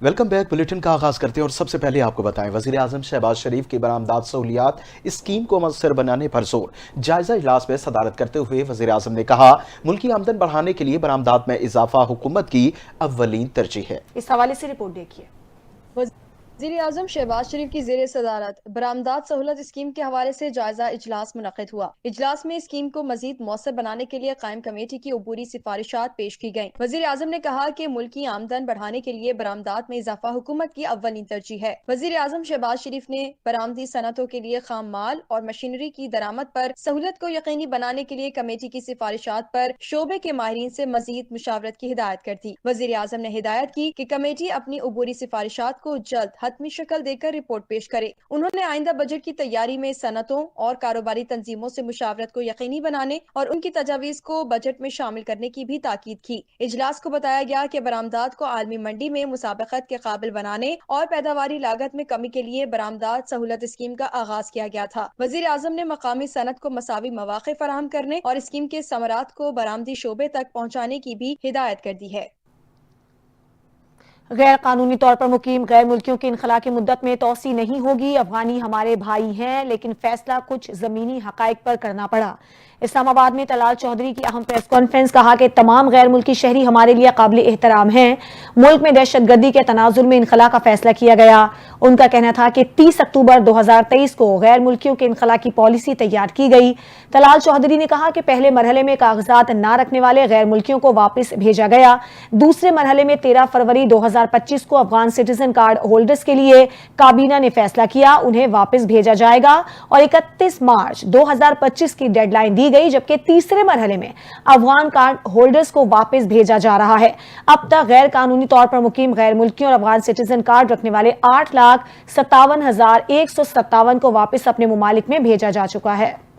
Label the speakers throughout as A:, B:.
A: Welcome back. Bulletin का आगाज करते हैं और सबसे पहले आपको बताएं, वजीर आजम शहबाज शरीफ की बरामदात सहूलियात स्कीम को मौसर बनाने पर जोर। जायजा इजलास में सदारत करते हुए वजीर आजम ने कहा, मुल्की आमदन बढ़ाने के लिए बरामदात में इजाफा हुकूमत की अव्वलीन तरजीह है।
B: इस हवाले से रिपोर्ट देखिए।
C: वज़ीर आज़म शहबाज शरीफ की ज़ेर सदारत बरामदात सहूलत स्कीम के हवाले से जायजा इजलास मुनक़िद हुआ। इजलास में स्कीम को मजीद मौसर बनाने के लिए कायम कमेटी की अबूरी सिफारिशात पेश की गयी। वज़ीर आज़म ने कहा कि मुल्की आमदन बढ़ाने के लिए बरामदात में इजाफा हुकूमत की अव्वलीन तरजीह है। वज़ीर आज़म शहबाज शरीफ ने बरामदी सनतों के लिए खाम माल और मशीनरी की दरामद पर सहूलत को यकीनी बनाने के लिए कमेटी की सिफारिशात पर शोबे के माहिरीन से मजीद मुशावरत की हिदायत कर दी। वज़ीर आज़म ने हिदायत की कि कमेटी अपनी अबूरी सिफारिशात को जल्द हतमी शक्ल देकर रिपोर्ट पेश करे। उन्होंने आइंदा बजट की तैयारी में सनतों और कारोबारी तंजीमों से मुशावरत को यकीनी बनाने और उनकी तजावीज को बजट में शामिल करने की भी ताकीद की। इजलास को बताया गया कि बरामदात को आलमी मंडी में मुसाबकत के काबिल बनाने और पैदावारी लागत में कमी के लिए बरामदात सहूलत स्कीम का आगाज किया गया था। वजीर आजम ने मकामी सनत को मसावी मौके फराहम करने और स्कीम के समरात को बरामदी शोबे तक पहुँचाने की भी हिदायत कर दी है।
B: गैर कानूनी तौर पर मुकीम गैर मुल्कियों की इनखला की मुद्दत में तोसी नहीं होगी। अफगानी हमारे भाई हैं, लेकिन फैसला कुछ जमीनी हकाइक पर करना पड़ा। इस्लामाबाद में तलाल चौधरी की अहम प्रेस कॉन्फ्रेंस, कहा कि तमाम गैर मुल्की शहरी हमारे लिए काबिल एहतराम हैं। मुल्क में दहशतगर्दी के तनाजुर में इनखला का फैसला किया गया। उनका कहना था कि 30 अक्टूबर 2023 को गैर मुल्कियों के इनखला की पॉलिसी तैयार की गई। तलाल चौधरी ने कहा कि पहले मरहले में कागजात ना रखने वाले गैर मुल्कियों को वापस भेजा गया। दूसरे मरहले में 13 फरवरी 2025 को अफगान सिटीजन कार्ड होल्डर्स के लिए काबीना ने फैसला किया, उन्हें वापस भेजा जाएगा और 31 मार्च 2025 की डेडलाइन दी गई, जबकि तीसरे मरहले में अफगान कार्ड होल्डर्स को वापस भेजा जा रहा है। अब तक गैर कानूनी तौर पर मुकीम गैर मुल्कियों और अफगान सिटीजन कार्ड रखने वाले 8,57,157 को वापस अपने मुमालिक में भेजा जा चुका है।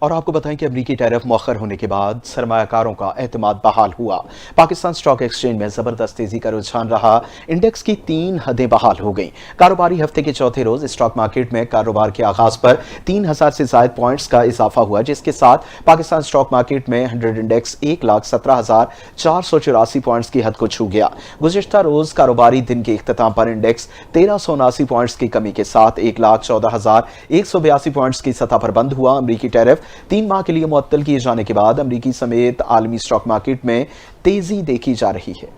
A: और आपको बताएं कि अमरीकी टैरिफ मौखर होने के बाद सरमायाकारों का एतमाद बहाल हुआ। पाकिस्तान स्टॉक एक्सचेंज में जबरदस्त तेजी का रुझान रहा। इंडेक्स की 3 हदें बहाल हो गईं। कारोबारी हफ्ते के चौथे रोज स्टॉक मार्केट में कारोबार के आगाज पर 3000 से ज्यादा पॉइंट्स का इजाफा हुआ, जिसके साथ पाकिस्तान स्टॉक मार्केट में 100 इंडेक्स 1,17,484 पॉइंट्स की हद को छू गया। गुज़िश्ता रोज कारोबारी दिन के इख्तिताम पर इंडेक्स 1379 पॉइंट्स की कमी के साथ 1,14,182 पॉइंट्स की सतह पर बंद हुआ। अमरीकी टैरिफ 3 माह के लिए मुअत्तल किए जाने के बाद अमरीकी समेत आलमी स्टॉक मार्केट में तेजी देखी जा रही है।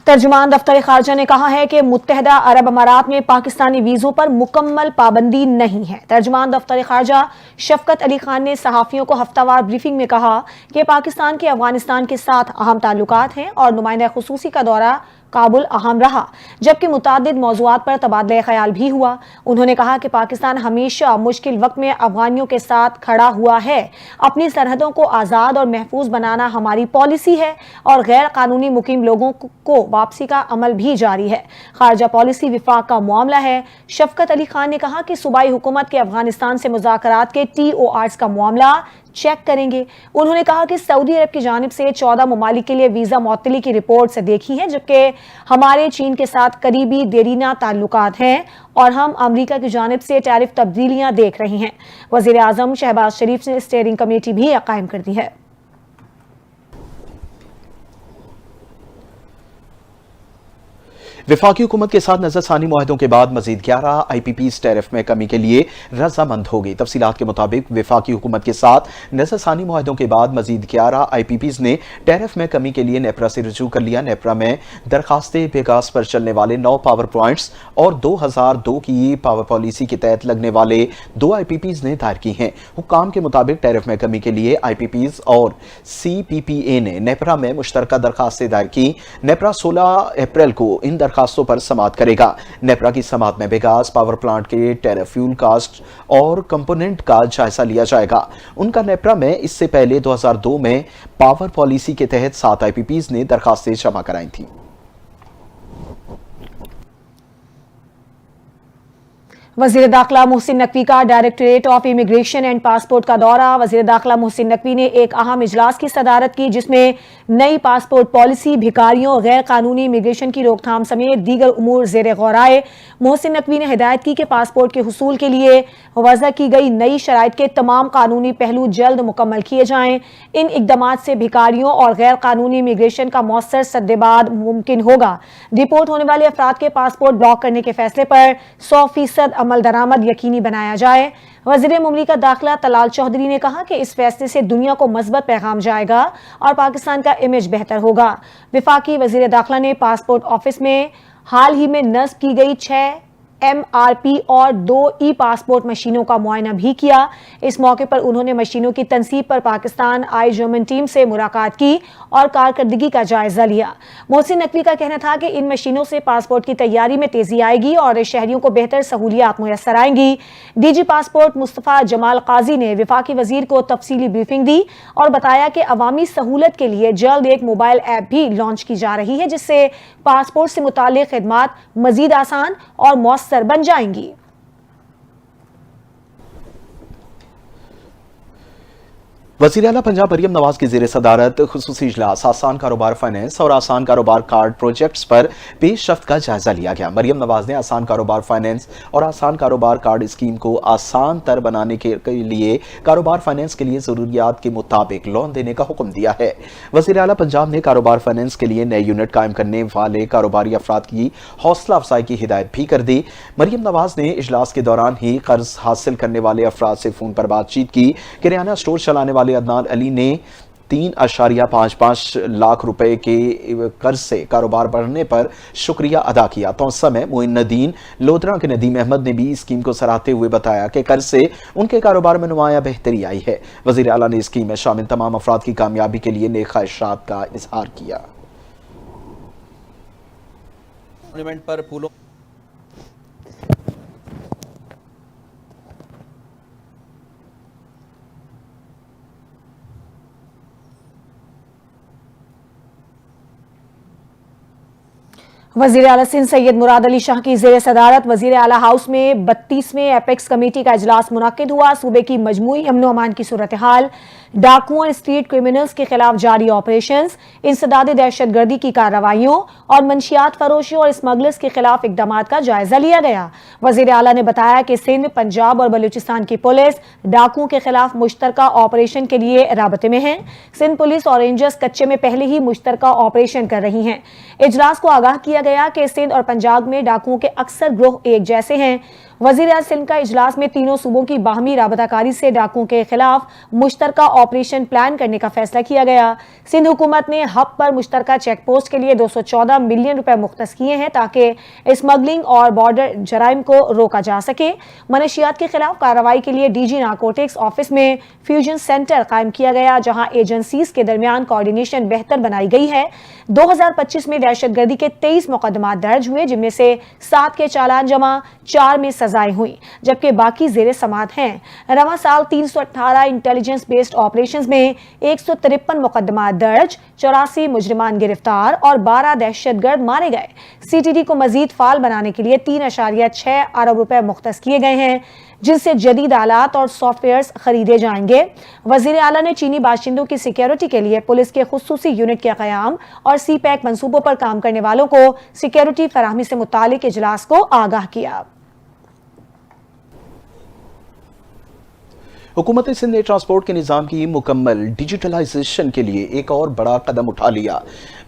B: तर्जुमान दफ्तर खारजा ने कहा है कि मुत्तहदा अरब अमारात में पाकिस्तानी वीजों पर मुकम्मल पाबंदी नहीं है। तर्जुमान दफ्तर खारजा शफकत अली खान ने सहाफियों को हफ्तावार ब्रीफिंग में कहा कि पाकिस्तान के अफगानिस्तान के साथ अहम ताल्लुकात हैं और नुमाइंदा खुसूसी का दौरा काबुल अहम रहा, जबकि मुतादिद मौज़ूआत पर तबादला ख्याल भी हुआ। उन्होंने कहा कि पाकिस्तान हमेशा मुश्किल वक्त में अफगानियों के साथ खड़ा हुआ है। अपनी सरहदों को आज़ाद और महफूज बनाना हमारी पॉलिसी है और गैर कानूनी मुकीम लोगों को वापसी का अमल भी जारी है। खारजा पॉलिसी विफाक का मामला है। शफकत अली खान ने कहा कि सूबाई हुकूमत के अफगानिस्तान से मुज़ाकरात के TORs का मामला चेक करेंगे। उन्होंने कहा कि सऊदी अरब की जानिब से 14 ममालिक के लिए वीजा मुअत्तली की रिपोर्ट्स देखी है, जबकि हमारे चीन के साथ करीबी देरीना ताल्लुकात हैं और हम अमेरिका की जानिब से टैरिफ तब्दीलियां देख रहे हैं। वजीर आजम शहबाज शरीफ ने स्टीयरिंग कमेटी भी कायम कर दी है।
A: वफाकी हुकूमत के साथ नजरसानी मुआहदों के बाद मजीद 11 IPPs टैरिफ में कमी के लिए रजामंद हो गई। तफसीलात के मुताबिक वफाकी हुकूमत के साथ नजरसानी मुआहदों के बाद मजीद 11 IPPs ने टैरिफ में कमी के लिए नेपरा से रुजू कर लिया। नेपरा में दरखास्तें बेगास पर चलने वाले 9 पावर पॉइंट्स और 2002 की पावर पॉलिसी के तहत लगने वाले 2 IPPs ने दायर की हैं। हुक्काम के मुताबिक टैरिफ में कमी के लिए IPPs और CPPA ने नेपरा में मुश्तरका दरखास्तें दायर की। नेपरा 16 अप्रैल को इन दरखास्तों पर समाअत करेगा। नेपरा की समाअत में बेगास पावर प्लांट के टैरिफ, फ्यूल कास्ट और कंपोनेंट का जायजा लिया जाएगा। उनका नेपरा में इससे पहले 2002 में पावर पॉलिसी के तहत 7 IPPs ने दरखास्तें जमा कराई थी।
B: वजीर दाखिला मोहसिन नकवी का directorate of immigration and passport का दौरा। वजीर दाखिला मोहसिन नकवी ने एक अहम इजलास की सदारत की जिसमें नई पासपोर्ट पॉलिसी, भिखारियों, गैर कानूनी इमिग्रेशन की रोकथाम समेत दीगर उमूर ज़ेर गौर आए। मोहसिन नकवी ने हिदायत की कि पासपोर्ट के हुसूल के लिए वज़ा की गई नई शराइत के तमाम कानूनी पहलू जल्द मुकम्मल किए जाएं। इन इकदामात से भिखारियों और गैर कानूनी इमिग्रेशन का मौसर सद्देबाद मुमकिन होगा। डिपोर्ट होने वाले अफराद के पासपोर्ट ब्लॉक करने के फैसले पर 100% अमल दरामद यकीनी बनाया जाए। वज़ीर मुमलिकत दाखिला तलाल चौधरी ने कहा कि इस फैसले से दुनिया को मस्बत पैगाम जाएगा और पाकिस्तान का इमेज बेहतर होगा। वफाकी वज़ीर दाखिला ने पासपोर्ट ऑफिस में हाल ही में नस्ब की गई 6 MRP और 2 ई पासपोर्ट मशीनों का मुआयना भी किया। इस मौके पर उन्होंने मशीनों की तनसीब पर पाकिस्तान आई जर्मन टीम से मुलाकात की और कारकर्दगी का जायजा लिया। मोहसिन नकवी का कहना था कि इन मशीनों से पासपोर्ट की तैयारी में तेजी आएगी और शहरियों को बेहतर सहूलियात मुयस्सर आएंगी। DG पासपोर्ट मुस्तफ़ा जमाल काजी ने वफाकी वजीर को तफसीली ब्रीफिंग दी और बताया कि अवामी सहूलत के लिए जल्द एक मोबाइल ऐप भी लॉन्च की जा रही है जिससे पासपोर्ट से मुताल्लिक खिदमात मजीद आसान और मौसर बन जाएंगी।
A: वज़ीर आला पंजाब मरियम नवाज की ज़ेर सदारत खुसूसी इजलास आसान कारोबार फाइनेंस और आसान कारोबार कार्ड प्रोजेक्ट्स पर पेशरफ्त का जायजा लिया गया। मरियम नवाज ने आसान कारोबार फाइनेंस और आसान कारोबार कार्ड स्कीम को आसान तर बनाने के लिए कारोबार फाइनेंस के लिए ज़रूरियात के मुताबिक लोन देने का हुक्म दिया है। वज़ीर आला पंजाब ने कारोबार फाइनेंस के लिए नए यूनिट कायम करने वाले कारोबारी अफराद की हौसला अफजाई की हिदायत भी कर दी। मरियम नवाज ने इजलास के दौरान ही कर्ज हासिल करने वाले अफराद से फ़ोन पर बातचीत की। किराना स्टोर चलाने वाले अदनान अली ने 3.55 लाख रुपए के कर्ज से कारोबार बढ़ने पर शुक्रिया अदा किया। तो उस समय मुइनुद्दीन लोधरा के नदीम अहमद ने भी स्कीम को सराहते हुए बताया कि कर्ज से उनके कारोबार में नुमाया बेहतरी आई है। वज़ीर आला ने स्कीम में शामिल तमाम अफराद की कामयाबी के लिए नेक ख्वाहिशात का इजहार किया।
D: पर फूलों
B: वज़ीर आला सिंध सैयद मुराद अली शाह की ज़ेर सदारत वज़ीर आला हाउस में 32वें एपेक्स कमेटी का इजलास मुनक्किद हुआ। सूबे की मजमूई अमन व अमान की सूरत हाल, डाकुओं और स्ट्रीट क्रिमिनल्स के खिलाफ जारी ऑपरेशंस, इंसदाद दहशत गर्दी की कार्रवाइयों और मंशियात फरोशियों और स्मगलर्स के खिलाफ इकदाम का जायजा लिया गया। वज़ीर आला ने बताया कि सिंध, पंजाब और बलूचिस्तान की पुलिस डाकुओं के खिलाफ मुश्तरका ऑपरेशन के लिए राबते में है। सिंध पुलिस और रेंजर्स कच्चे में पहले ही मुश्तरका ऑपरेशन कर रही हैं। इजलास को आगाह किया गया कि सिंध और पंजाब में डाकुओं के अक्सर ग्रोह एक जैसे हैं। वज़ीर आला सिंध का इजलास में तीनों सूबों की बाहमी राबताकारी से डाकुओं के खिलाफ मुश्तरका ऑपरेशन प्लान करने का फैसला किया गया। सिंध हुकूमत ने हब पर मुश्तरका चेक पोस्ट के लिए 214 मिलियन रुपए मुख्तस किए हैं ताकि स्मगलिंग और बॉर्डर जराइम को रोका जा सके। मनशियात के खिलाफ कार्रवाई के लिए DG नारकोटिक्स ऑफिस में फ्यूजन सेंटर कायम किया गया जहां एजेंसीज के दरमियान कोऑर्डिनेशन बेहतर बनाई गई है। 2025 में दहशतगर्दी के 23 मुकदमात दर्ज हुए जिनमें से 7 के चालान जमा, 4 में सजाएं हुई जबकि बाकी जेरे समात हैं। रवां साल 318 इंटेलिजेंस बेस्ड ऑपरेशंस में 153 मुकदमात दर्ज, 84 मुजरिमान गिरफ्तार और 12 दहशतगर्द मारे गए। CTD को मजीद फाल बनाने के लिए 3.6 अरब रुपए मुख्तस किए गए हैं जिनसे जदीद आलात और सॉफ्टवेयर्स खरीदे जाएंगे। वज़ीर आला ने चीनी बाशिंदों की सिक्योरिटी के लिए पुलिस के खुसूसी यूनिट के क़याम और CPEC मंसूबों पर काम करने वालों को सिक्योरिटी फराहमी से मुतालिक इजलास को आगाह किया।
A: हुकूमत सिंध ने ट्रांसपोर्ट के निज़ाम की मुकम्मल डिजिटलाइजेशन के लिए एक और बड़ा कदम उठा लिया।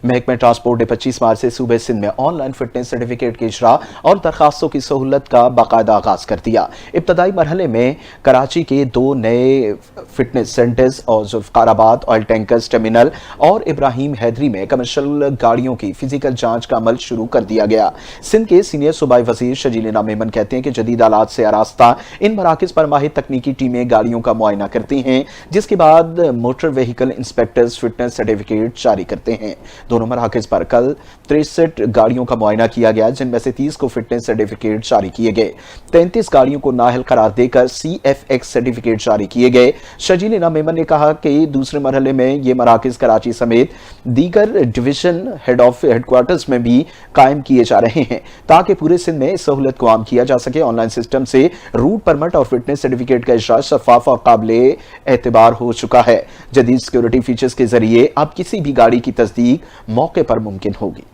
A: महकमे ट्रांसपोर्ट ने 25 मार्च से सूबे सिंध में ऑनलाइन फिटनेस सर्टिफिकेट के इजरा और दरखास्तों की सहूलत का बाकायदा आगाज कर दिया। इब्तदाई मरहले में कराची के 2 नए फिटनेस सेंटर्स और जुल्फकाराबाद ऑयल टैंकर्स टर्मिनल और इब्राहिम हैदरी में कमर्शियल गाड़ियों की फिजिकल जांच का अमल शुरू कर दिया गया। सिंध के सीनियर सूबाई वजीर शजील इनाम मेमन कहते हैं कि जदीद आलात से आरास्ता इन मराकज पर माहिर तकनीकी टीमें गाड़ियों गाड़ियों का मुआयना करती हैं, जिसके बाद motor vehicle inspectors fitness certificate जारी करते हैं। दोनों मराकज पर कल 63 गाड़ियों का मुआयना किया गया, जिनमें से 30 को फिटनेस सर्टिफिकेट जारी किए गए। 33 गाड़ियों को नाअहल करार देकर CFX सर्टिफिकेट जारी किए गए। शजील इनाम मेमन ने कहा कि दूसरे मरहले में ये मराकज कराची समेत दीगर डिवीजन हेडक्वार्टर्स में भी कायम किए जा रहे हैं, ताकि पूरे सिंध में इस सहूलत को आम किया जा सके। ऑनलाइन सिस्टम से रूट परमिट और फिटनेस सर्टिफिकेट का इजरा शफाफ और काबिल एतबार हो चुका है। जदीद सिक्योरिटी फीचर्स के जरिए अब किसी भी गाड़ी की तस्दीक मौके पर मुमकिन होगी।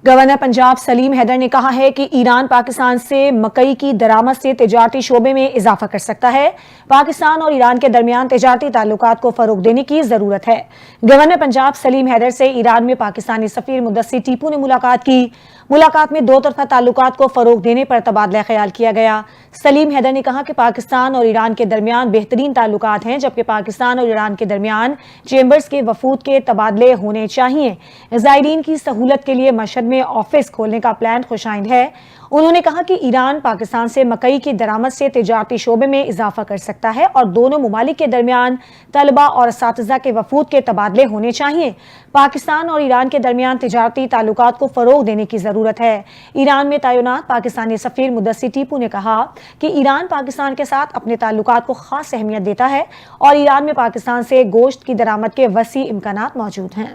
B: गवर्नर पंजाब सलीम हैदर ने कहा है कि ईरान पाकिस्तान से मकई की दरामद से तिजारती शोबे में इजाफा कर सकता है। पाकिस्तान और ईरान के दरमियान तिजारती ताल्लुकात को फरोग देने की जरूरत है। गवर्नर पंजाब सलीम हैदर से ईरान में पाकिस्तानी सफीर मुदस्सिर टीपू ने मुलाकात की। मुलाकात में दो तरफा ताल्लुकात को फरोग देने पर तबादला ख्याल किया गया। सलीम हैदर ने कहा कि पाकिस्तान और ईरान के दरमियान बेहतरीन ताल्लुकात हैं, जबकि पाकिस्तान और ईरान के दरमियान चेंबर्स के वफूद के तबादले होने चाहिए। ज़ायरीन की सहूलत के लिए मशहद में ऑफिस खोलने का प्लान खुशाइंद है। उन्होंने कहा कि ईरान पाकिस्तान से मकई की दरामद से तिजारती शोबे में इजाफा कर सकता है और दोनों मुमालिक के दरमियान तलबा और असातिज़ा के वफूद के तबादले होने चाहिए। पाकिस्तान और ईरान के दरमियान तिजारती ताल्लुकात को फरोग देने की जरूरत है। ईरान में तैनात पाकिस्तानी सफीर मुदस्सिर टीपू ने कहा कि ईरान पाकिस्तान के साथ अपने ताल्लुकात को खास अहमियत देता है और ईरान में पाकिस्तान से गोश्त की दरामद के वसी इम्कानात मौजूद हैं।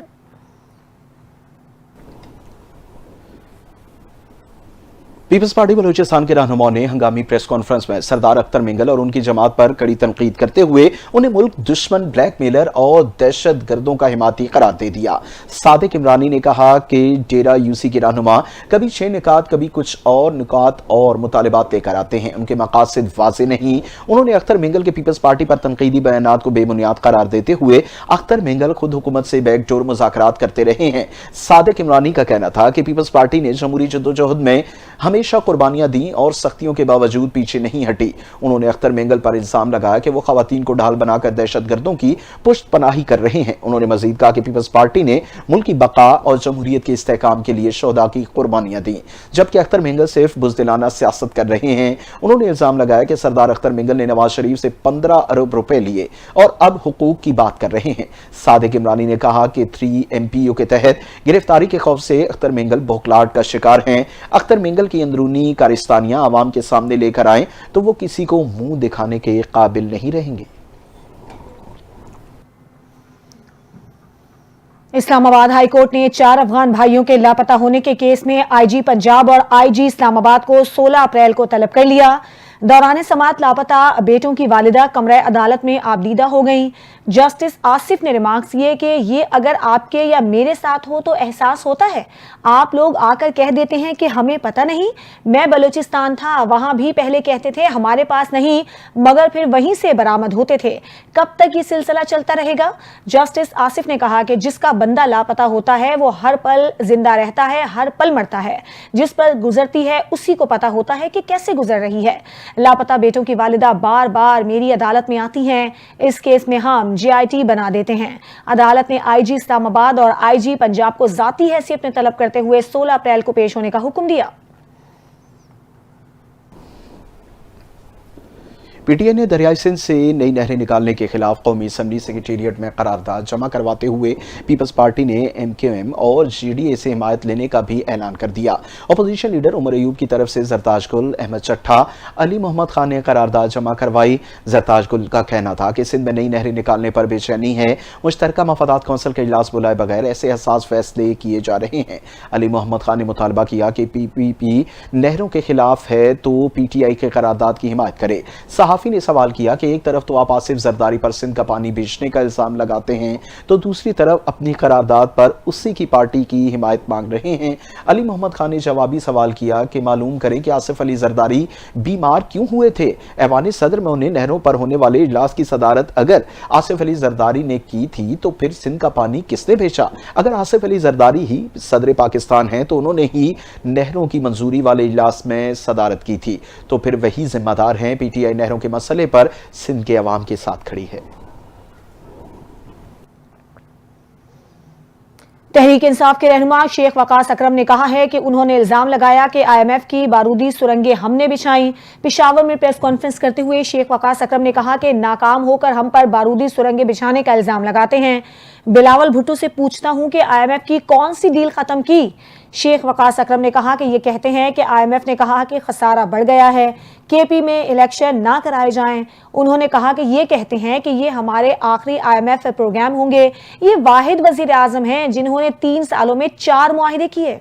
A: पीपल्स पार्टी बलूचिस्तान के रहनुमाओं ने हंगामी प्रेस कॉन्फ्रेंस में सरदार अख्तर मिंगल और उनकी जमात पर कड़ी तनकीद करते हुए उन्हें मुल्क दुश्मन, ब्लैकमेलर और दहशत गर्दों का हिमायती करार दे दिया। सादिक इमरानी ने कहा कि डेरा यूसी के रहनुमा कभी 6 निकात, कभी कुछ और निकात और मुतालिबात लेकर आते हैं, उनके मकासद वाज़ेह नहीं। उन्होंने अख्तर मिंगल के पीपल्स पार्टी पर तनकीदी बयानात को बेबुनियाद करार देते हुए अख्तर मिंगल खुद हुकूमत से बैकडोर मुज़ाकरात करते रहे हैं। सादिक इमरानी का कहना था कि पीपल्स पार्टी ने जमहूरी जद्दोजहद में हमेशा कुर्बानियां दी और सख्तियों के बावजूद पीछे नहीं हटी। उन्होंने अख्तर मिंगल पर इल्जाम लगाया कि वो खवातीन को ढाल बनाकर दहशतगर्दों की पुष्ट पनाही कर रहे हैं। उन्होंने मजीद कहा कि पीपल्स पार्टी ने मुल्क की बका और जमहूरियत के इस्तेहकाम के लिए शोहदा की कुर्बानियां दी, जबकि अख्तर मिंगल सिर्फ बुज़दिलाना सियासत कर रहे हैं। उन्होंने इल्जाम लगाया कि सरदार अख्तर मिंगल ने नवाज शरीफ से 15 अरब रुपए लिए और अब हुकूक की बात कर रहे हैं। सादिक इमरानी ने कहा कि 3MPO के तहत गिरफ्तारी के खौफ से अख्तर मिंगल बौखलाहट का शिकार हैं। अख्तर मिंगल की अंदरूनी कारिस्तानियां आवाम के सामने लेकर आए तो वो किसी को मुंह दिखाने के काबिल नहीं रहेंगे।
B: इस्लामाबाद हाई कोर्ट ने 4 अफगान भाइयों के लापता होने के केस में IG पंजाब और IG इस्लामाबाद को 16 अप्रैल को तलब कर लिया। दौरान समात लापता बेटों की वालिदा कमरे अदालत में आबदीदा हो गई। जस्टिस आसिफ ने रिमार्क्स किए कि ये अगर आपके या मेरे साथ हो तो एहसास होता है। आप लोग आकर कह देते हैं कि हमें पता नहीं, मैं बलूचिस्तान था, वहां भी पहले कहते थे हमारे पास नहीं, मगर फिर वहीं से बरामद होते थे। कब तक ये सिलसिला चलता रहेगा? जस्टिस आसिफ ने कहा कि जिसका बंदा लापता होता है वो हर पल जिंदा रहता है, हर पल मरता है। जिस पर गुजरती है उसी को पता होता है कि कैसे गुजर रही है। लापता बेटों की वालिदा बार बार मेरी अदालत में आती हैं। इस केस में हम GIT बना देते हैं। अदालत ने IG इस्लामाबाद और IG पंजाब को जाती हैसियत में तलब करते हुए 16 अप्रैल को पेश होने का हुक्म दिया।
A: PTI ने दरियाई सिंध से नई नहरें निकालने के खिलाफ कौमी असम्बली सेक्रेटेरिएट में करारदाद जमा करवाते हुए पीपल्स पार्टी ने MQM और GDA से हिमायत लेने का भी ऐलान कर दिया। अपोजिशन लीडर उमर अयूब की तरफ से जरताज गुल, अहमद चट्ठा, अली मोहम्मद खान ने करारदाद जमा करवाई। जरताज गुल का कहना था कि सिंध में नई नहरें निकालने पर बेचैनी है, मुश्तरका मफादात कौंसिल के इजलास बुलाए बगैर ऐसे हसास फैसले किए जा रहे हैं। अली मोहम्मद खान ने मुतालबा किया कि PPP नहरों के खिलाफ है तो PTI के करारदाद की हिमायत करे। सहाफ़ी ने सवाल किया कि एक तरफ तो आप आसिफ जरदारी पर सिंध का पानी बेचने का इल्जाम लगाते हैं तो दूसरी तरफ अपनी करारदाद पर उसी की पार्टी की हिमायत मांग रहे हैं। अली मोहम्मद खान ने जवाबी सवाल किया कि मालूम करें कि आसिफ अली जरदारी बीमार क्यों हुए थे। ऐवान सदर में उन्हें नहरों पर होने वाले इजलास की सदारत अगर आसिफ अली जरदारी ने की थी तो फिर सिंध का पानी किसने भेजा? अगर आसिफ अली जरदारी ही सदर पाकिस्तान हैं तो उन्होंने ही नहरों की मंजूरी वाले इजलास में सदारत की थी, तो फिर वही जिम्मेदार हैं। PTI नहरों के मसले पर सिंध के अवाम के साथ खड़ी है।
B: तहरीक इंसाफ के रहनुमा शेख वकास अकरम ने कहा है कि उन्होंने इल्जाम लगाया कि IMF की बारूदी सुरंगें हमने बिछाई। पेशावर में प्रेस कॉन्फ्रेंस करते हुए शेख वकास अकरम ने कहा कि नाकाम होकर हम पर बारूदी सुरंगें बिछाने का इल्जाम लगाते हैं। बिलावल भुट्टो से पूछता हूं कि IMF की कौन सी डील खत्म की। शेख वकास अकरम ने कहा कि ये कहते हैं कि IMF ने कहा कि खसारा बढ़ गया है, KP में इलेक्शन ना कराए जाएं। उन्होंने कहा कि ये कहते हैं कि ये हमारे आखिरी IMF प्रोग्राम होंगे। ये वाहिद वजीर आजम हैं जिन्होंने 3 सालों में 4 मुआहिदे किए।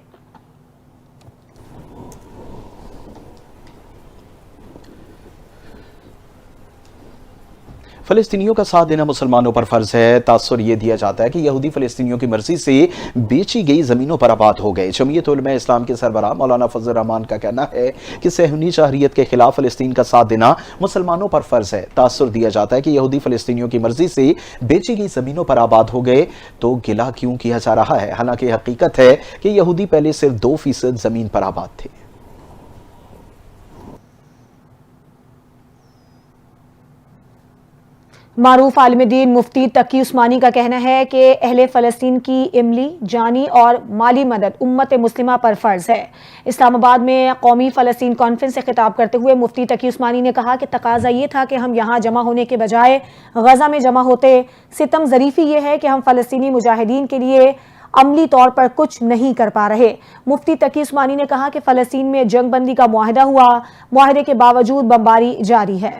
A: फलस्तीनियों का साथ देना मुसलमानों पर फर्ज है। तासुर ये दिया जाता है कि यहूदी फलस्तीनियों की मर्जी से बेची गई जमीनों पर आबाद हो गए। जमीयत उलमा इस्लाम के सरबराह मौलाना फजल रहमान का कहना है कि सहूनी शहरियत के खिलाफ फलस्तीन का साथ देना मुसलमानों पर फर्ज है। तासुर दिया जाता है कि यहूदी फलस्तीनियों की मर्जी से बेची गई जमीनों पर आबाद हो गए तो गिला क्यों किया जा रहा है। हालांकि हकीकत है कि यहूदी पहले सिर्फ 2% जमीन पर आबाद थे।
B: मारूफ आलिम दीन मुफ्ती तकी उस्मानी का कहना है कि अहले फ़लस्तीन की इमली, जानी और माली मदद उम्मत मुस्लिमा पर फ़र्ज़ है। इस्लामाबाद में कौमी फ़लस्तीन कॉन्फ्रेंस से खिताब करते हुए मुफ्ती तकी उस्मानी ने कहा कि तकाज़ा ये था कि हम यहाँ जमा होने के बजाय गज़ा में जमा होते। सितम ज़रीफ़ी ये है कि हम फ़लस्तीनी मुजाहिदीन के लिए अमली तौर पर कुछ नहीं कर पा रहे। मुफ्ती तकी उस्मानी ने कहा कि फ़लस्तीन में जंग बंदी का मुआहिदा हुआ, मुआहिदे के बावजूद बमबारी जारी है।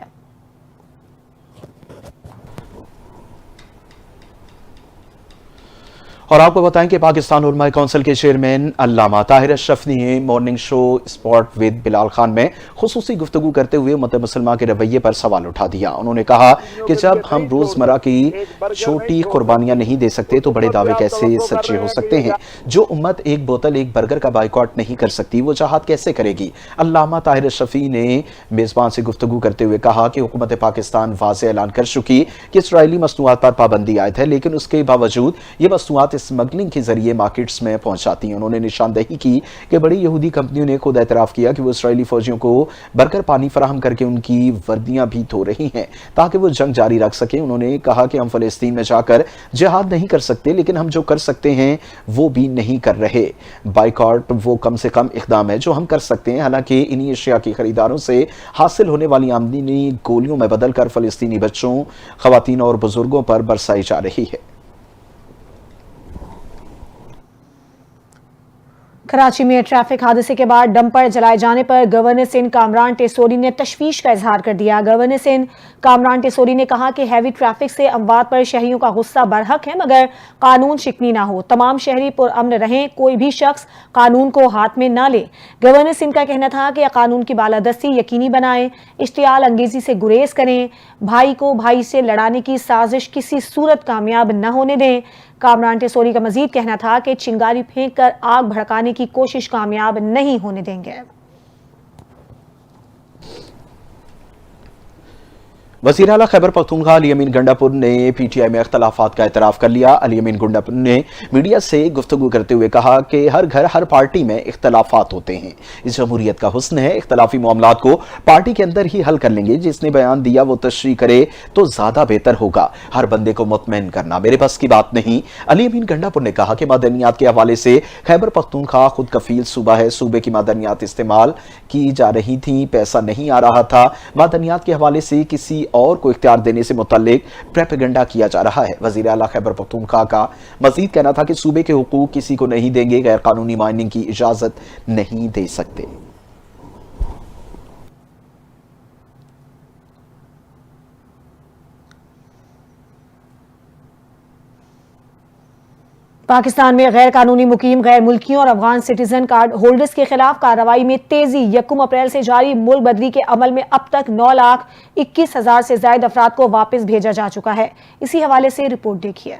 A: और आपको बताएं कि पाकिस्तान उलमा काउंसिल के चेयरमैन अल्लामा ताहिर अशरफ ने morning show spot with Bilal Khan में खुसूसी गुफ्तगू करते हुए उम्मत मुसलमान के रवैये पर सवाल उठा दिया। उन्होंने कहा कि जब हम रोजमर्रा की छोटी कुर्बानियां नहीं दे सकते तो बड़े दावे कैसे सच्चे हो सकते हैं। जो उम्मत एक बोतल एक बर्गर का बाइकॉट नहीं कर सकती वो जहाद कैसे करेगी। अल्लामा ताहिर अशरफी ने मेजबान से गुफ्तगू करते हुए कहा कि हुकूमत पाकिस्तान वाज़ेह ऐलान कर चुकी कि इसराइली मसनूआत पर पाबंदी आयद है, लेकिन उसके बावजूद ये मसनूआत स्मगलिंग के जरिए मार्केट्स में पहुंचाती हैं। उन्होंने निशानदेही की कि बड़ी यहूदी कंपनियों ने खुद एतराफ किया कि वो इसराइली फौजियों को बरकर पानी फराहम करके उनकी वर्दियां भी धो रही हैं ताकि वो जंग जारी रख सकें। उन्होंने कहा कि हम फलस्तीन में जाकर जिहाद नहीं कर सकते, लेकिन हम जो कर सकते हैं वो भी नहीं कर रहे। बाइकॉट वो कम से कम इकदाम है जो हम कर सकते हैं। हालांकि इन्हीं एशिया के खरीदारों से हासिल होने वाली आमदनी गोलियों में बदलकर फलस्तीनी बच्चों, खवातीन और बुजुर्गों पर बरसाई जा रही है।
B: कराची में ट्रैफिक हादसे के बाद डंपर जलाए जाने पर गवर्नर सिंध कामरान टेसोरी ने तशवीश का इजहार कर दिया। गवर्नर सिंध कामरान टेसोरी ने कहा कि हैवी ट्रैफिक से अमवात पर शहरियों का गुस्सा बरहक है, मगर कानून शिकनी ना हो। तमाम शहरी पुरअमन रहें, कोई भी शख्स कानून को हाथ में ना ले। गवर्नर सिंध का कहना था कि कानून की बालादस्ती यकीनी बनाएं, इश्तियाल अंगेजी से गुरेज करें, भाई को भाई से लड़ाने की साजिश किसी सूरत कामयाब न होने दें। कामरान टेसोरी का मजीद कहना था कि चिंगारी फेंक कर आग भड़काने की कोशिश कामयाब नहीं होने देंगे।
A: वज़ीर आला खैबर पख्तूनख्वा अली अमीन गंडापुर ने PTI में इख्तलाफात का एतराफ़ कर लिया। अली अमीन गंडापुर ने मीडिया से गुफ्तगू करते हुए कहा कि हर घर हर पार्टी में इख्तलाफात होते हैं, इस जमहूरियत का हुस्न है। इख्तलाफी मामलात को पार्टी के अंदर ही हल कर लेंगे। जिसने बयान दिया वो तशरीह करे तो ज़्यादा बेहतर होगा। हर बंदे को मुतमईन करना मेरे बस की बात नहीं। अली अमीन गंडापुर ने कहा कि मादनियात के हवाले से खैबर पख्तूनख्वा खुद कफील सूबा है। सूबे की मादनियात इस्तेमाल की जा रही थी, पैसा नहीं आ रहा था। मादनियात के हवाले से किसी और को इख्तियार देने से मुतल्लिक प्रोपेगेंडा किया जा रहा है। वज़ीर आला खैबर पख्तूनख्वा का मजीद कहना था कि सूबे के हुकूक किसी को नहीं देंगे, गैर कानूनी माइनिंग की इजाजत नहीं दे सकते।
B: पाकिस्तान में गैर कानूनी मुकीम गैर मुल्कियों और अफगान सिटीजन कार्ड होल्डर्स के खिलाफ कार्रवाई में तेजी। 1 अप्रैल से जारी मुल्क बदली के अमल में अब तक 9,21,000 से ज्यादा अफराद को वापस भेजा जा चुका है। इसी हवाले से रिपोर्ट देखिए।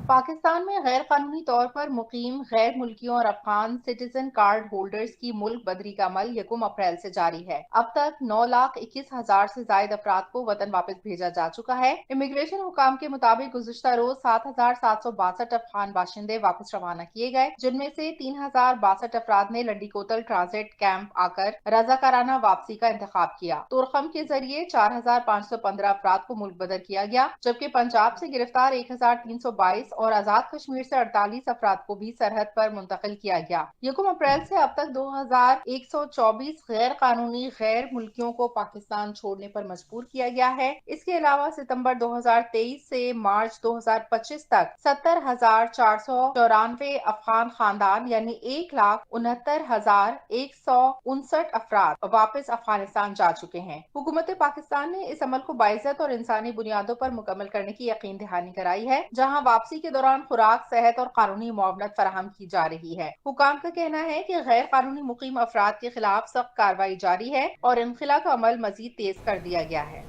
E: पाकिस्तान में गैर कानूनी तौर पर मुकीम गैर मुल्कियों और अफगान सिटीजन कार्ड होल्डर्स की मुल्क बदली का अमल 1 अप्रैल से जारी है। अब तक 9,21,000 से ज्यादा अफराद को वतन वापस भेजा जा चुका है। इमिग्रेशन हुकाम के मुताबिक गुज़िश्ता रोज 7,762 अफगान बाशिंदे वापस रवाना किए गए, जिनमें से 3,062 अफराद ने लंडी कोतल ट्रांजिट कैंप आकर रजाकाराना वापसी का इंतखाब किया। तुरखम के जरिए 4,515 अफराद को मुल्क बदर किया गया, जबकि पंजाब से गिरफ्तार 1,322 اور آزاد کشمیر سے 48 افراد کو بھی سرحد پر منتقل کیا گیا۔ یکم اپریل سے اب تک 2124 غیر قانونی غیر ملکیوں کو پاکستان چھوڑنے پر مجبور کیا گیا ہے۔ اس کے علاوہ ستمبر 2023 سے مارچ 2025 تک 70,494 افغان خاندان یعنی 1,69,159 افراد واپس افغانستان جا چکے ہیں۔ حکومت پاکستان نے اس عمل کو باعزت اور انسانی بنیادوں پر مکمل کرنے کی یقین دہانی کرائی ہے، جہاں واپسی کے دوران خوراک، صحت اور قانونی معاونت فراہم کی جا رہی ہے۔ حکام کا کہنا ہے کہ غیر قانونی مقیم افراد کے خلاف سخت کارروائی جاری ہے اور انخلا کا عمل مزید تیز کر دیا گیا ہے۔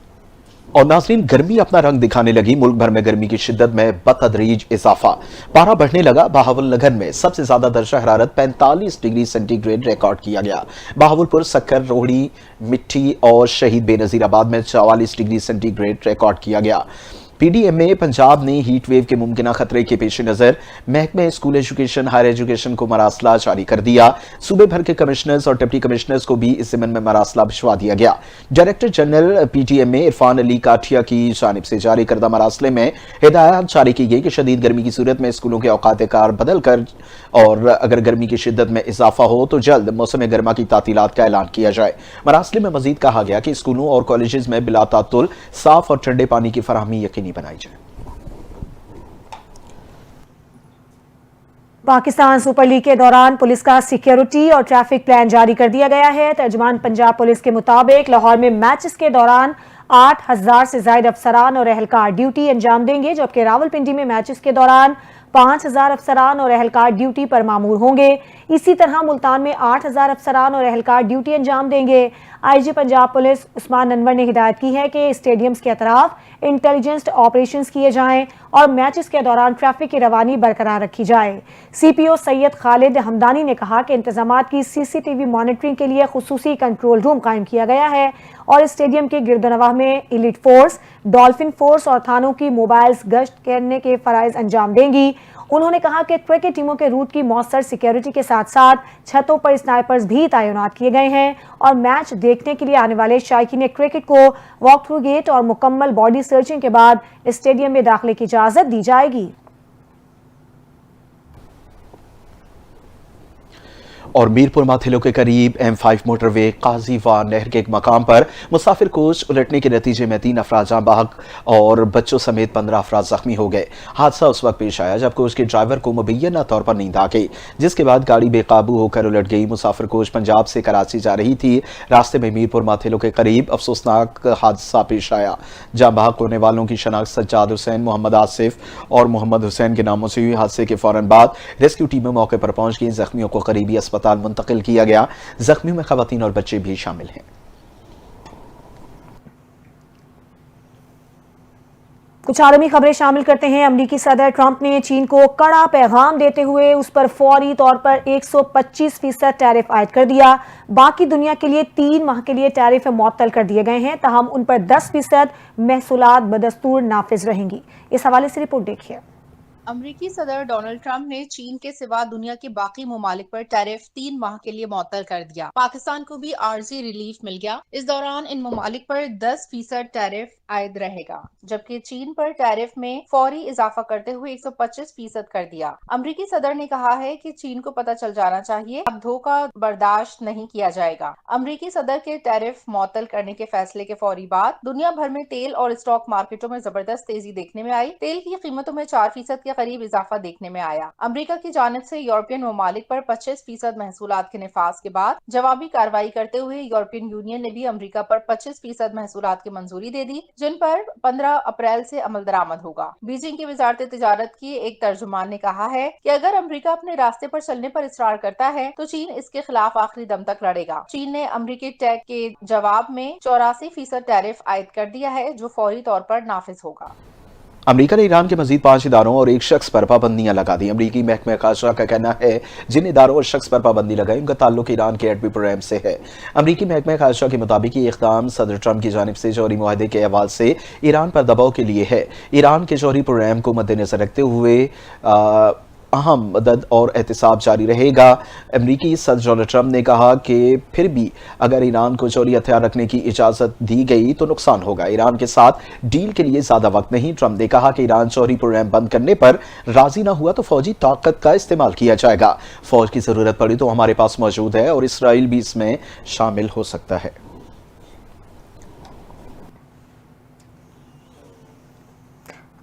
A: اور ناظرین، گرمی اپنا رنگ دکھانے لگی۔ ملک بھر میں گرمی کی شدت میں بتدریج اضافہ، پارہ بڑھنے لگا۔ بہاول نگر میں سب سے زیادہ درجہ حرارت 45 ڈگری سینٹی گریڈ ریکارڈ کیا گیا۔ بہاول پور، سکر، روہڑی، مٹھی اور شہید بے نظیر آباد میں 44 ڈگری سینٹی گریڈ ریکارڈ کیا گیا۔ پی ڈی ایم اے پنجاب نے ہیٹ ویو کے ممکنہ خطرے کے پیش نظر محکمہ اسکول ایجوکیشن ہائر ایجوکیشن کو مراسلہ جاری کر دیا۔ صوبے بھر کے کمشنرز اور ڈپٹی کمشنرز کو بھی اس ضمن میں مراسلہ بھجوا دیا گیا۔ Director general P T M A Irfan Ali Kathia کی جانب سے جاری کردہ مراسلے میں ہدایات جاری کی گئی کہ شدید گرمی کی صورت میں اسکولوں کے اوقات کار بدل کر اور اگر گرمی کی شدت میں اضافہ ہو تو جلد موسم گرما کی تعطیلات کا اعلان کیا جائے۔ مراسلے میں مزید کہا گیا کہ اسکولوں اور کالجز میں بلا تعطل صاف اور ٹھنڈے پانی کی فراہمی یقینی بنائی جائے۔
B: پاکستان سپر لیگ کے دوران پولیس کا سیکیورٹی اور ٹریفک پلان جاری کر دیا گیا ہے۔ ترجمان پنجاب پولیس کے مطابق لاہور میں میچز کے دوران 8,000 سے زائد افسران اور اہلکار ڈیوٹی انجام دیں گے، جبکہ راولپنڈی میں میچز کے دوران 5,000 افسران اور اہلکار ڈیوٹی پر مامور ہوں گے۔ اسی طرح ملتان میں 8,000 افسران اور اہلکار ڈیوٹی انجام دیں گے۔ آئی جی پنجاب پولیس عثمان انور نے ہدایت کی ہے کہ اسٹیڈیمز کے اطراف انٹیلیجنس آپریشنز کیے جائیں اور میچز کے دوران ٹریفک کی روانی برقرار رکھی جائے۔ سی پی او سید خالد حمدانی نے کہا کہ انتظامات کی سی سی ٹی وی مانیٹرنگ کے لیے خصوصی کنٹرول روم قائم کیا گیا ہے اور اسٹیڈیم کے گرد و نواح میں ایلیٹ فورس، ڈولفن فورس اور تھانوں کی موبائلز گشت کرنے کے فرائض انجام دیں گی۔ انہوں نے کہا کہ کرکٹ ٹیموں کے روٹ کی مؤثر سیکیورٹی کے ساتھ ساتھ چھتوں پر اسنائپرز بھی تعینات کیے گئے ہیں اور میچ دیکھنے کے لیے آنے والے شائقین کرکٹ کو واک تھرو گیٹ اور مکمل باڈی سرچنگ کے بعد اسٹیڈیم میں داخلے کی اجازت دی جائے گی۔
A: اور میرپور ماتھیلو کے قریب M5 موٹر وے قاضی وار نہر کے ایک مقام پر مسافر کوچ الٹنے کے نتیجے میں 3 افراد جاں بحق اور بچوں سمیت 15 افراد زخمی ہو گئے۔ حادثہ اس وقت پیش آیا جب کوچ کے ڈرائیور کو مبینہ طور پر نیند آ گئی، جس کے بعد گاڑی بے قابو ہو کر الٹ گئی۔ مسافر کوچ پنجاب سے کراچی جا رہی تھی۔ راستے میں میرپور ماتھیلو کے قریب افسوسناک حادثہ پیش آیا۔ جاں بحق ہونے والوں کی شناخت سجاد حسین، محمد آصف اور محمد حسین کے ناموں سے ہوئی۔ حادثے کے فوراً بعد ریسکیو ٹیمیں موقع پر پہنچ گئیں۔ زخمیوں کو قریبی اسپتال منتقل کیا گیا۔ زخمیوں میں خواتین اور بچے بھی شامل ہیں۔
B: کچھ عالمی خبریں شامل کرتے ہیں۔ امریکی صدر ٹرمپ نے چین کو کڑا پیغام دیتے ہوئے اس پر فوری طور پر 125% ٹیرف عائد کر دیا۔ باقی دنیا کے لیے 3 ماہ کے لیے ٹیرف معطل کر دیے گئے ہیں، تاہم ان پر 10% محصولات بدستور نافذ رہیں گی۔ اس حوالے سے رپورٹ دیکھیے۔
E: امریکی صدر ڈونلڈ ٹرمپ نے چین کے سوا دنیا کے باقی ممالک پر ٹیرف 3 ماہ کے لیے معطل کر دیا۔ پاکستان کو بھی عارضی ریلیف مل گیا۔ اس دوران ان ممالک پر 10% ٹیرف عائد رہے گا، جبکہ چین پر ٹیرف میں فوری اضافہ کرتے ہوئے 125% کر دیا۔ امریکی صدر نے کہا ہے کہ چین کو پتہ چل جانا چاہیے، اب دھوکہ برداشت نہیں کیا جائے گا۔ امریکی صدر کے ٹیرف معطل کرنے کے فیصلے کے فوری بعد دنیا بھر میں تیل اور اسٹاک مارکیٹوں میں زبردست تیزی دیکھنے میں آئی۔ تیل کی قیمتوں میں 4% کے قریب اضافہ دیکھنے میں آیا۔ امریکہ کی جانب سے یورپین ممالک پر 25% محصولات کے نفاذ کے بعد جوابی کارروائی کرتے ہوئے یورپین یونین نے بھی امریکہ پر 25% محصولات کی منظوری دے دی، جن پر 15 اپریل سے عمل درآمد ہوگا۔ بیجنگ کی وزارت تجارت کی ایک ترجمان نے کہا ہے کہ اگر امریکہ اپنے راستے پر چلنے پر اصرار کرتا ہے تو چین اس کے خلاف آخری دم تک لڑے گا۔ چین نے امریکی ٹیک کے جواب میں 84% ٹیرف عائد کر دیا ہے، جو فوری طور پر نافذ ہوگا۔
A: امریکہ نے ایران کے مزید 5 اداروں اور ایک شخص پر پابندیاں لگا دی۔ امریکی محکمہ خارجہ کا کہنا ہے جن اداروں اور شخص پر پابندی لگائی ان کا تعلق ایران کے ایٹمی پروگرام سے ہے۔ امریکی محکمہ خارجہ کے مطابق یہ اقدام صدر ٹرمپ کی جانب سے جوہری معاہدے کے حوالے سے ایران پر دباؤ کے لیے ہے۔ ایران کے جوہری پروگرام کو مد نظر رکھتے ہوئے अहम मदद और एहतसाब जारी रहेगा। अमरीकी सदर डोनाल्ड ट्रंप ने कहा कि फिर भी अगर ईरान को जौहरी हथियार रखने की इजाज़त दी गई तो नुकसान होगा। ईरान के साथ डील के लिए ज़्यादा वक्त नहीं। ट्रंप ने कहा कि ईरान जौहरी प्रोग्राम बंद करने पर राजी न हुआ तो फौजी ताकत का इस्तेमाल किया जाएगा। फौज की ज़रूरत पड़ी तो हमारे पास मौजूद है और इसराइल भी इसमें शामिल हो सकता है।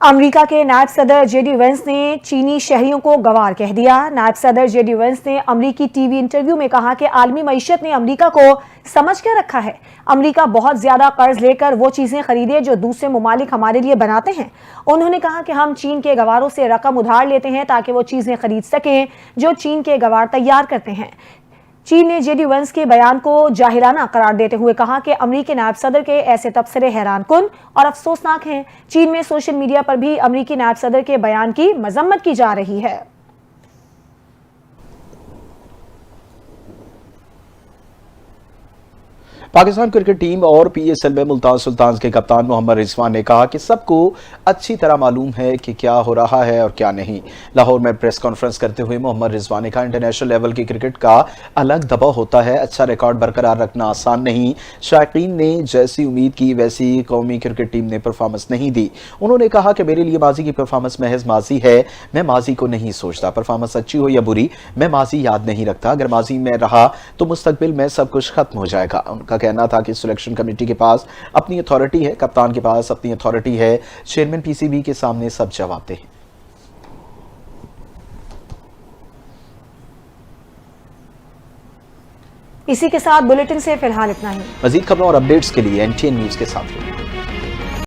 B: अमेरिका के नायब सदर जेडी वेंस ने चीनी शहरियों को गंवार कह दिया। नायब सदर जेडी वेंस ने अमेरिकी टीवी इंटरव्यू में कहा कि आलमी मईशत ने अमेरिका को समझ के रखा है। अमेरिका बहुत ज्यादा कर्ज लेकर वो चीजें खरीदे जो दूसरे मुमालिक हमारे लिए बनाते हैं। उन्होंने कहा कि हम चीन के गवारों से रकम उधार लेते हैं ताकि वो चीजें खरीद सकें जो चीन के गवार तैयार करते हैं। चीन ने जेडी वेंस के बयान को जाहिराना करार देते हुए कहा कि अमेरिकी नायब सदर के ऐसे तबसरे हैरानकुन और अफसोसनाक हैं। चीन में सोशल मीडिया पर भी अमेरिकी नायब सदर के बयान की मजम्मत की जा रही है।
A: पाकिस्तान क्रिकेट टीम और पीएसएल में मुल्तान सुल्तान्स के कप्तान मोहम्मद रिजवान ने कहा कि सबको अच्छी तरह मालूम है कि क्या हो रहा है और क्या नहीं। लाहौर में प्रेस कॉन्फ्रेंस करते हुए मोहम्मद रिजवान ने कहा इंटरनेशनल लेवल की क्रिकेट का अलग दबाव होता है, अच्छा रिकॉर्ड बरकरार रखना आसान नहीं। शायकीन ने जैसी उम्मीद की वैसी कौमी क्रिकेट टीम ने परफॉर्मेंस नहीं दी। उन्होंने कहा कि मेरे लिए माजी की परफॉर्मेंस महज माजी है, मैं माजी को नहीं सोचता। परफॉर्मेंस अच्छी हो या बुरी, मैं माजी याद नहीं रखता। अगर माजी में रहा तो मुस्तकबिल में सब कुछ खत्म हो जाएगा। उनका कहना था कि सिलेक्शन कमेटी के पास अपनी अथॉरिटी है, कप्तान के पास अपनी अथॉरिटी है, चेयरमैन पीसीबी के सामने सब जवाबदेह हैं।
B: इसी के साथ बुलेटिन से फिलहाल इतना ही।
A: मजीद खबरों और अपडेट्स के लिए NTN न्यूज के साथ रहिए।